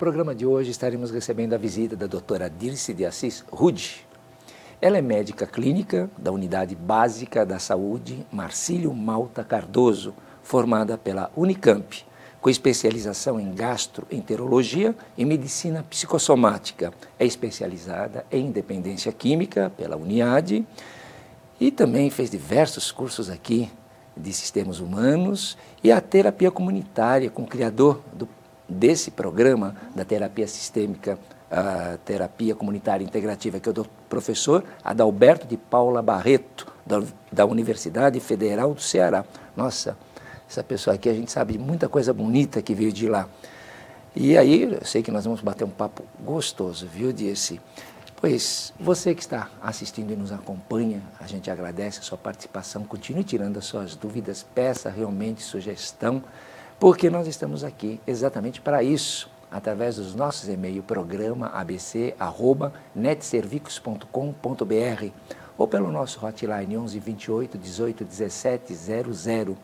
programa de hoje estaremos recebendo a visita da doutora Dirce de Assis Rude. Ela é médica clínica da Unidade Básica da Saúde Marcílio Malta Cardoso, formada pela Unicamp, com especialização em gastroenterologia e medicina psicossomática. É especializada em dependência química pela Uniad e também fez diversos cursos aqui de sistemas humanos e a terapia comunitária com o criador desse programa da terapia sistêmica, a terapia comunitária integrativa, que é o professor Adalberto de Paula Barreto, da Universidade Federal do Ceará. Nossa, essa pessoa aqui, a gente sabe de muita coisa bonita que veio de lá. E aí, eu sei que nós vamos bater um papo gostoso, viu, Dirce? Pois, você que está assistindo e nos acompanha, a gente agradece a sua participação, continue tirando as suas dúvidas, peça realmente sugestão, porque nós estamos aqui exatamente para isso, através dos nossos e-mails, programa abc@netservicos.com.br ou pelo nosso hotline 11 28 18 17 00.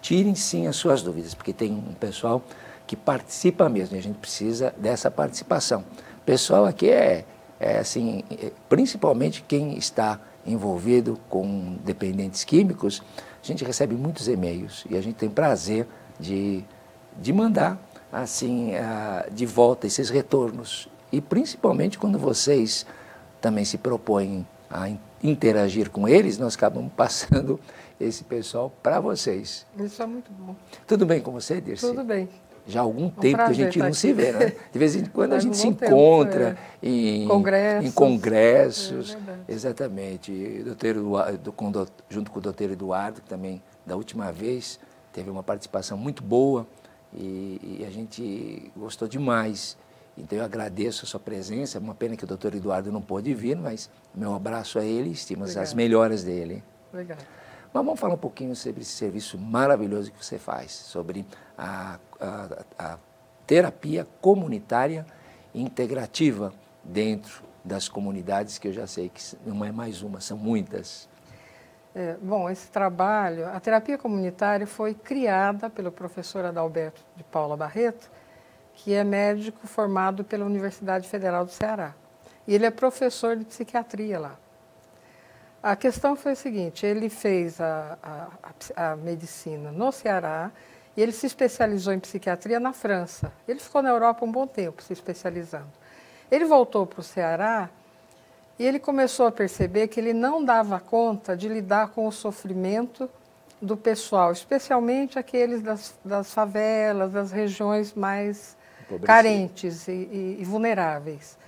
Tirem sim as suas dúvidas, porque tem um pessoal que participa mesmo e a gente precisa dessa participação. O pessoal aqui assim, principalmente quem está envolvido com dependentes químicos, a gente recebe muitos e-mails e a gente tem prazer de mandar assim, de volta esses retornos. E principalmente quando vocês também se propõem a interagir com eles, nós acabamos passando esse pessoal para vocês. Isso é muito bom. Tudo bem com você, Dirce? Tudo bem. Já há algum tempo que a gente não se vê, né? De vez em quando a gente se tempo, encontra em congressos. É exatamente. Junto com o doutor Eduardo, que também, da última vez, teve uma participação muito boa e a gente gostou demais. Então, eu agradeço a sua presença. É uma pena que o doutor Eduardo não pôde vir, mas meu abraço a ele e estimas as melhoras dele. Legal. Mas vamos falar um pouquinho sobre esse serviço maravilhoso que você faz, sobre a terapia comunitária integrativa dentro das comunidades, que eu já sei que não é mais uma, são muitas. Bom, esse trabalho, a terapia comunitária foi criada pelo professor Adalberto de Paula Barreto, que é médico formado pela Universidade Federal do Ceará. E ele é professor de psiquiatria lá. A questão foi a seguinte, ele fez a medicina no Ceará e ele se especializou em psiquiatria na França. Ele ficou na Europa um bom tempo se especializando. Ele voltou para o Ceará e ele começou a perceber que ele não dava conta de lidar com o sofrimento do pessoal, especialmente aqueles das favelas, das regiões mais carentes e vulneráveis.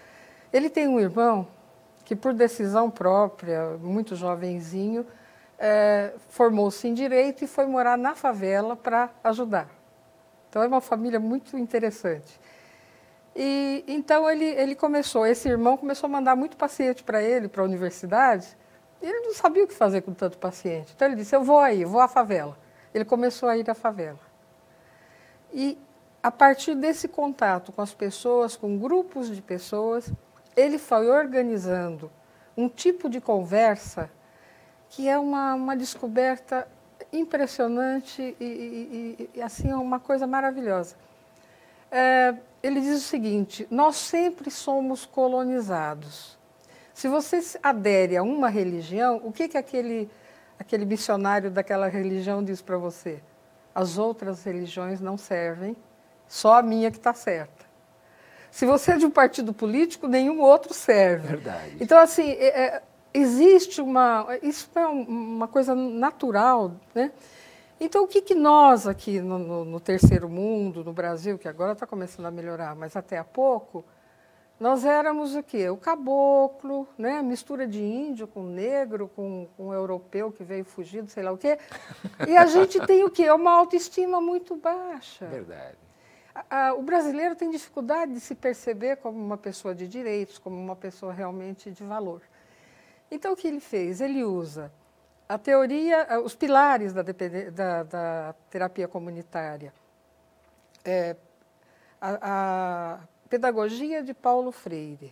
Ele tem um irmão que, por decisão própria, muito jovenzinho, formou-se em Direito e foi morar na favela para ajudar. Então, é uma família muito interessante. E então, esse irmão começou a mandar muito paciente para ele, para a universidade, e ele não sabia o que fazer com tanto paciente. Então, ele disse, eu vou à favela. Ele começou a ir à favela. E, a partir desse contato com as pessoas, com grupos de pessoas, ele foi organizando um tipo de conversa que é uma descoberta impressionante e assim, uma coisa maravilhosa. Ele diz o seguinte, nós sempre somos colonizados. Se você adere a uma religião, o que aquele missionário daquela religião diz para você? As outras religiões não servem, só a minha que está certa. Se você é de um partido político, nenhum outro serve. Verdade. Então, assim, existe isso é uma coisa natural, né? Então, o que nós aqui no terceiro mundo, no Brasil, que agora está começando a melhorar, mas até há pouco, nós éramos o quê? O caboclo, né? Mistura de índio com negro, com europeu que veio fugido, sei lá o quê. E a gente tem o quê? Uma autoestima muito baixa. Verdade. O brasileiro tem dificuldade de se perceber como uma pessoa de direitos, como uma pessoa realmente de valor. Então, o que ele fez? Ele usa a teoria, os pilares da terapia comunitária, a pedagogia de Paulo Freire,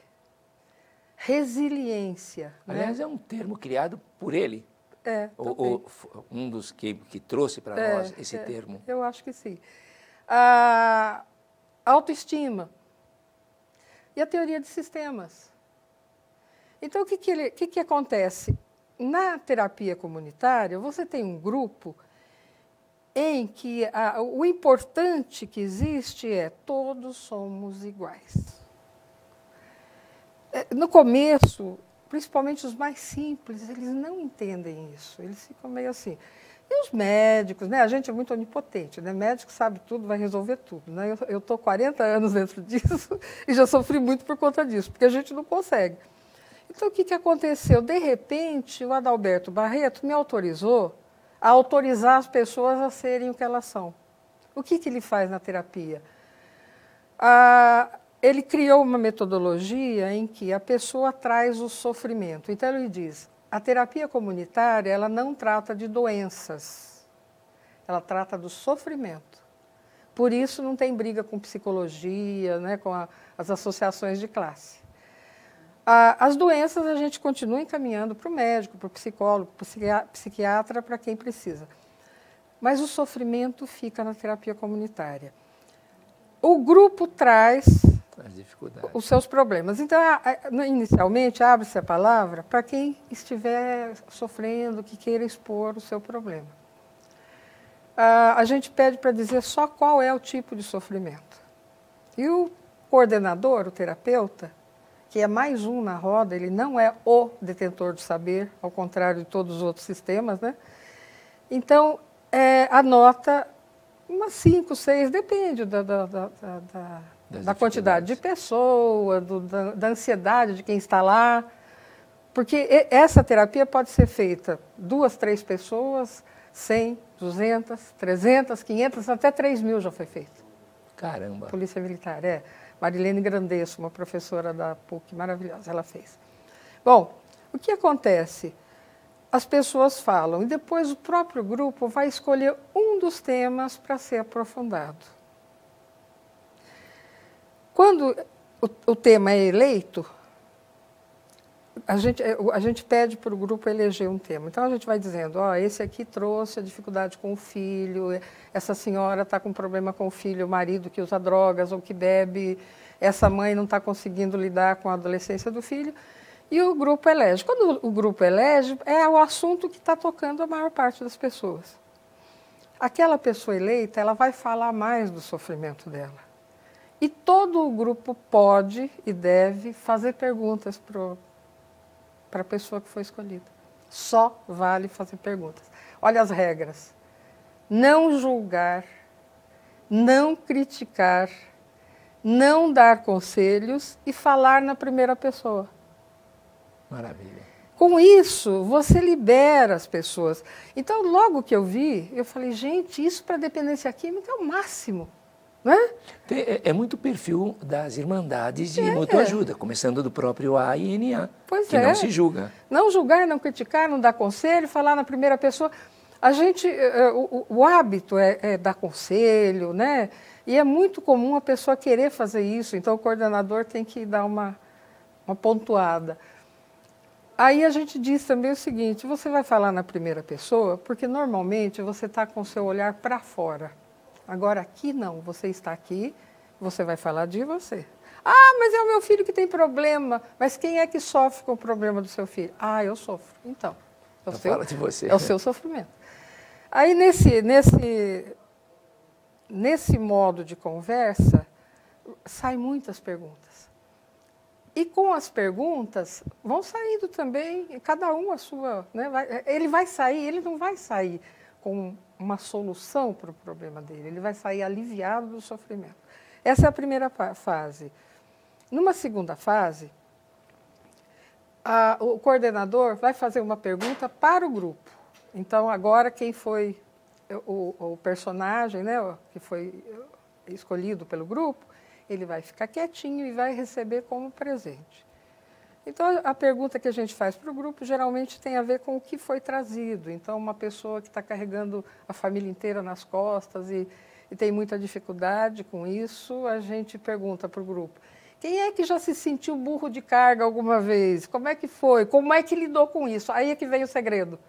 resiliência. Aliás, né? é um termo criado por ele. Um dos que trouxe para nós esse termo. Eu acho que sim. A autoestima, e a teoria de sistemas. Então, o que acontece? Na terapia comunitária, você tem um grupo em que o importante que existe é todos somos iguais. No começo, principalmente os mais simples, eles não entendem isso, eles ficam meio assim. E os médicos, né? A gente é muito onipotente, né? Médico sabe tudo, vai resolver tudo. Né? Eu estou 40 anos dentro disso e já sofri muito por conta disso, porque a gente não consegue. Então, o que aconteceu? De repente, o Adalberto Barreto me autorizou a autorizar as pessoas a serem o que elas são. O que ele faz na terapia? Ele criou uma metodologia em que a pessoa traz o sofrimento. Então, ele diz, a terapia comunitária ela não trata de doenças, ela trata do sofrimento. Por isso, não tem briga com psicologia, né, com as associações de classe. As doenças a gente continua encaminhando para o médico, para o psicólogo, para o psiquiatra, para quem precisa. Mas o sofrimento fica na terapia comunitária. O grupo traz os seus problemas. Então, inicialmente, abre-se a palavra para quem estiver sofrendo, que queira expor o seu problema. A gente pede para dizer só qual é o tipo de sofrimento. E o coordenador, o terapeuta, que é mais um na roda, ele não é o detentor do saber, ao contrário de todos os outros sistemas, né? Então, anota umas 5, 6, depende da quantidade de pessoa, da ansiedade de quem está lá, porque essa terapia pode ser feita 2, 3 pessoas, 100, 200, 300, 500, até 3.000 já foi feito. Caramba! Polícia Militar, Marilene Grandesso, uma professora da PUC maravilhosa, ela fez. Bom, o que acontece? As pessoas falam e depois o próprio grupo vai escolher um dos temas para ser aprofundado. Quando o tema é eleito, a gente pede para o grupo eleger um tema. Então, a gente vai dizendo, esse aqui trouxe a dificuldade com o filho, essa senhora está com problema com o filho, o marido que usa drogas ou que bebe, essa mãe não está conseguindo lidar com a adolescência do filho, e o grupo elege. Quando o grupo elege, é o assunto que está tocando a maior parte das pessoas. Aquela pessoa eleita, ela vai falar mais do sofrimento dela. E todo o grupo pode e deve fazer perguntas para a pessoa que foi escolhida. Só vale fazer perguntas. Olha as regras. Não julgar, não criticar, não dar conselhos e falar na primeira pessoa. Maravilha. Com isso, você libera as pessoas. Então, logo que eu vi, eu falei, gente, isso para dependência química é o máximo. Né? É muito perfil das irmandades de mutua ajuda, começando do próprio AINA, que não se julga. Não julgar, não criticar, não dar conselho, falar na primeira pessoa. A gente, o hábito é dar conselho, né? E é muito comum a pessoa querer fazer isso, então o coordenador tem que dar uma pontuada. Aí a gente diz também o seguinte, você vai falar na primeira pessoa, porque normalmente você está com o seu olhar para fora. Agora, aqui não, você está aqui, você vai falar de você. Mas é o meu filho que tem problema. Mas quem é que sofre com o problema do seu filho? Eu sofro. Então, fala de você. É o seu sofrimento. Aí, nesse modo de conversa, saem muitas perguntas. E com as perguntas, vão saindo também, cada um a sua... Né, ele vai sair, ele não vai sair com uma solução para o problema dele. Ele vai sair aliviado do sofrimento. Essa é a primeira fase. Numa segunda fase, o coordenador vai fazer uma pergunta para o grupo. Então, agora, quem foi o personagem, né, que foi escolhido pelo grupo, ele vai ficar quietinho e vai receber como presente. Então, a pergunta que a gente faz para o grupo geralmente tem a ver com o que foi trazido. Então, uma pessoa que está carregando a família inteira nas costas e tem muita dificuldade com isso, a gente pergunta para o grupo, quem é que já se sentiu burro de carga alguma vez? Como é que foi? Como é que lidou com isso? Aí é que vem o segredo.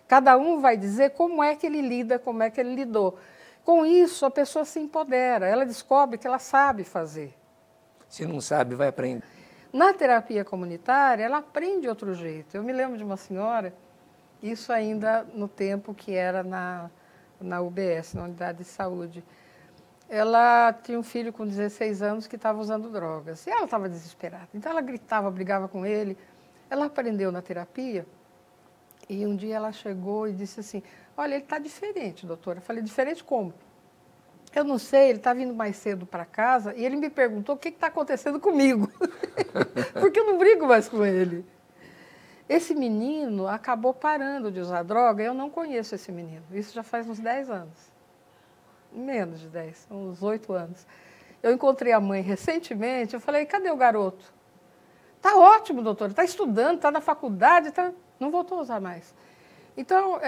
Cada um vai dizer como é que ele lida, como é que ele lidou. Com isso, a pessoa se empodera, ela descobre que ela sabe fazer. Se não sabe, vai aprender. Na terapia comunitária, ela aprende de outro jeito. Eu me lembro de uma senhora, isso ainda no tempo que era na UBS, na Unidade de Saúde. Ela tinha um filho com 16 anos que estava usando drogas. E ela estava desesperada. Então, ela gritava, brigava com ele. Ela aprendeu na terapia. E um dia ela chegou e disse assim, olha, ele está diferente, doutora. Eu falei, diferente como? Eu não sei, ele está vindo mais cedo para casa e ele me perguntou o que está acontecendo comigo. Porque eu não brigo mais com ele. Esse menino acabou parando de usar droga. Eu não conheço esse menino. Isso já faz uns 10 anos. Menos de 10, uns 8 anos. Eu encontrei a mãe recentemente, eu falei, cadê o garoto? Está ótimo, doutor, está estudando, está na faculdade, não voltou a usar mais. Então,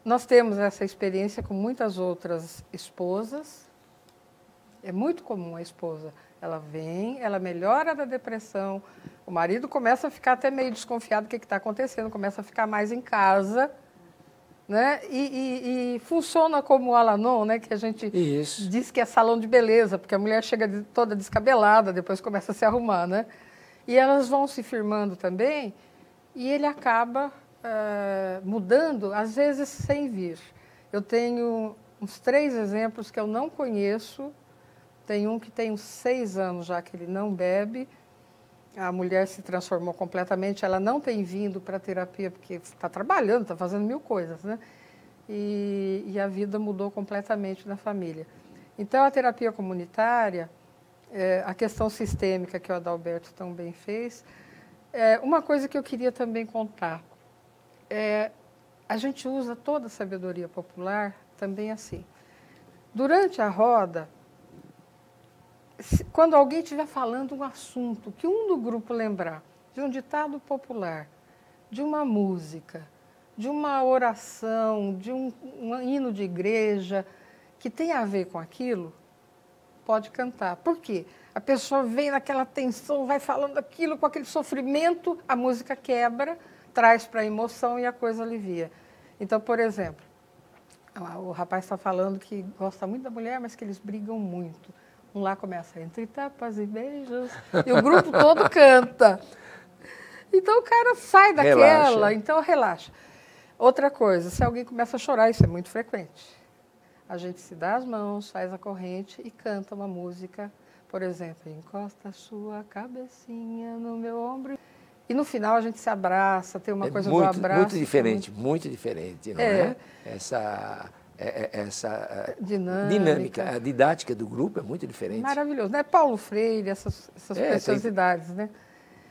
nós temos essa experiência com muitas outras esposas. É muito comum a esposa. Ela vem, ela melhora da depressão, o marido começa a ficar até meio desconfiado do que está acontecendo, começa a ficar mais em casa, né? E funciona como o Al-Anon, né? Que a gente diz que é salão de beleza, porque a mulher chega toda descabelada, depois começa a se arrumar, né? E elas vão se firmando também, e ele acaba mudando, às vezes sem vir. Eu tenho uns 3 exemplos que eu não conheço. Tem um que tem uns 6 anos já que ele não bebe. A mulher se transformou completamente, ela não tem vindo para a terapia porque está trabalhando, está fazendo 1000 coisas, né? E a vida mudou completamente na família. Então, a terapia comunitária, a questão sistêmica que o Adalberto tão bem fez, uma coisa que eu queria também contar, a gente usa toda a sabedoria popular também assim. Durante a roda, quando alguém estiver falando um assunto que um do grupo lembrar, de um ditado popular, de uma música, de uma oração, de um hino de igreja, que tem a ver com aquilo, pode cantar. Por quê? A pessoa vem naquela tensão, vai falando aquilo com aquele sofrimento, a música quebra, traz para a emoção e a coisa alivia. Então, por exemplo, o rapaz está falando que gosta muito da mulher, mas que eles brigam muito. Um lá começa entre tapas e beijos, e o grupo todo canta. Então o cara sai daquela, relaxa. Então relaxa. Outra coisa, se alguém começa a chorar, isso é muito frequente. A gente se dá as mãos, faz a corrente e canta uma música, por exemplo, encosta a sua cabecinha no meu ombro. E no final a gente se abraça, tem uma coisa do abraço. Muito diferente, não é? Essa dinâmica, a didática do grupo é muito diferente. Maravilhoso, né? Paulo Freire, essas preciosidades, né?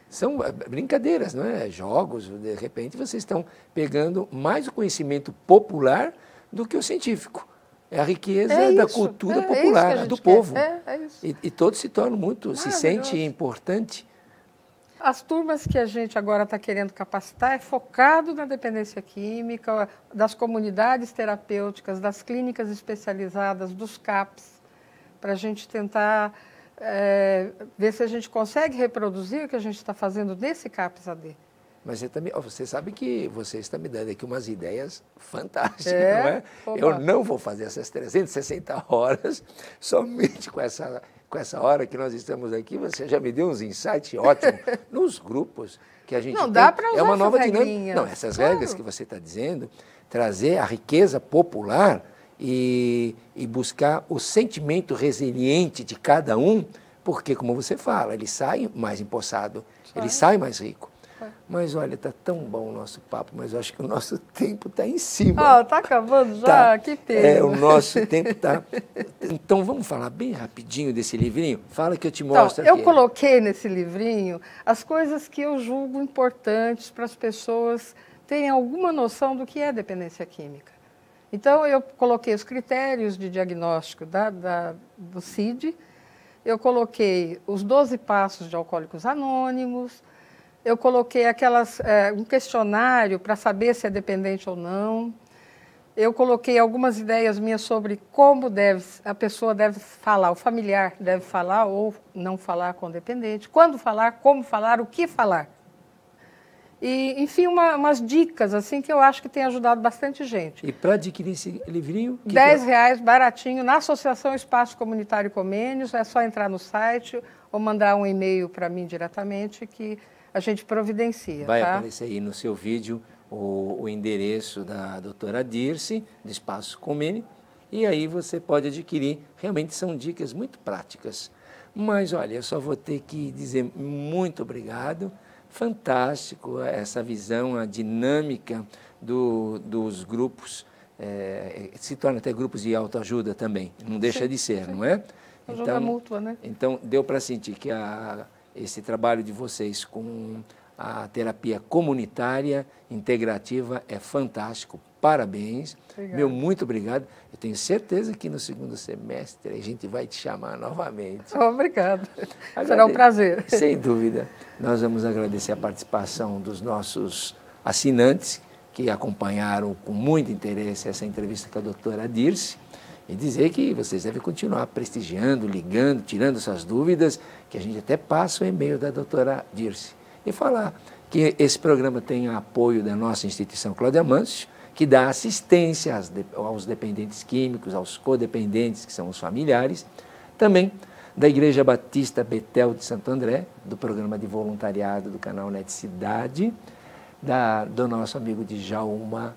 São brincadeiras, não é? Jogos, de repente vocês estão pegando mais o conhecimento popular do que o científico. É a riqueza da cultura popular, do povo. E todos se tornam muito, se sente importante. As turmas que a gente agora está querendo capacitar é focado na dependência química, das comunidades terapêuticas, das clínicas especializadas, dos CAPs, para a gente tentar ver se a gente consegue reproduzir o que a gente está fazendo nesse CAPS-AD. Mas você sabe que você está me dando aqui umas ideias fantásticas, não é? Opa. Eu não vou fazer essas 360 horas somente com essa hora que nós estamos aqui. Você já me deu uns insights ótimos nos grupos que a gente tem. Não dá para usar é uma nova dinâmica. Não, essas regras que você está dizendo, trazer a riqueza popular e buscar o sentimento resiliente de cada um, porque, como você fala, ele sai mais empossado, ele sai mais rico. Mas olha, está tão bom o nosso papo, mas eu acho que o nosso tempo está em cima. Ah, está acabando já? Que pena. O nosso tempo está... Então, vamos falar bem rapidinho desse livrinho? Fala que eu te mostro aqui. Eu coloquei nesse livrinho as coisas que eu julgo importantes para as pessoas terem alguma noção do que é dependência química. Então, eu coloquei os critérios de diagnóstico do CID, eu coloquei os 12 passos de Alcoólicos Anônimos, eu coloquei um questionário para saber se é dependente ou não. Eu coloquei algumas ideias minhas sobre como a pessoa deve falar, o familiar deve falar ou não falar com o dependente, quando falar, como falar, o que falar. E, enfim, umas dicas assim que eu acho que tem ajudado bastante gente. E para adquirir esse livrinho? R$10, baratinho, na Associação Espaço Comunitário Comênios, é só entrar no site ou mandar um e-mail para mim diretamente que a gente providencia. Vai tá? aparecer aí no seu vídeo o endereço da doutora Dirce, do Espaço Comene, e aí você pode adquirir. Realmente são dicas muito práticas. Mas, olha, eu só vou ter que dizer muito obrigado. Fantástico essa visão, a dinâmica dos grupos, se torna até grupos de autoajuda também, não deixa de ser, não é? Ajuda mútua, né? Então, deu para sentir que esse trabalho de vocês com a terapia comunitária integrativa é fantástico. Parabéns. Obrigada. Meu muito obrigado. Eu tenho certeza que no segundo semestre a gente vai te chamar novamente. Obrigada. Será um prazer. Sem dúvida. Nós vamos agradecer a participação dos nossos assinantes que acompanharam com muito interesse essa entrevista com a doutora Dirce e dizer que vocês devem continuar prestigiando, ligando, tirando suas dúvidas, que a gente até passa o e-mail da doutora Dirce. E falar que esse programa tem apoio da nossa instituição Cláudia Mâncio, que dá assistência aos dependentes químicos, aos codependentes, que são os familiares, também da Igreja Batista Betel de Santo André, do programa de voluntariado do canal Net Cidade, do nosso amigo Djalma,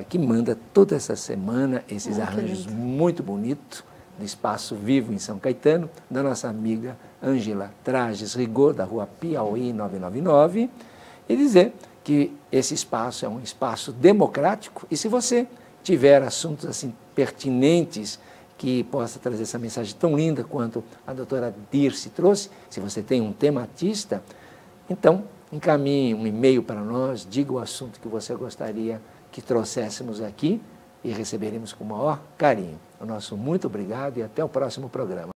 que manda toda essa semana esses arranjos muito bonitos, do Espaço Vivo em São Caetano, da nossa amiga Ângela Trajes Rigor, da rua Piauí 999, e dizer que esse espaço é um espaço democrático e se você tiver assuntos assim pertinentes que possa trazer essa mensagem tão linda quanto a doutora Dirce trouxe, se você tem um tematista, então encaminhe um e-mail para nós, diga o assunto que você gostaria que trouxéssemos aqui e receberemos com o maior carinho. O nosso muito obrigado e até o próximo programa.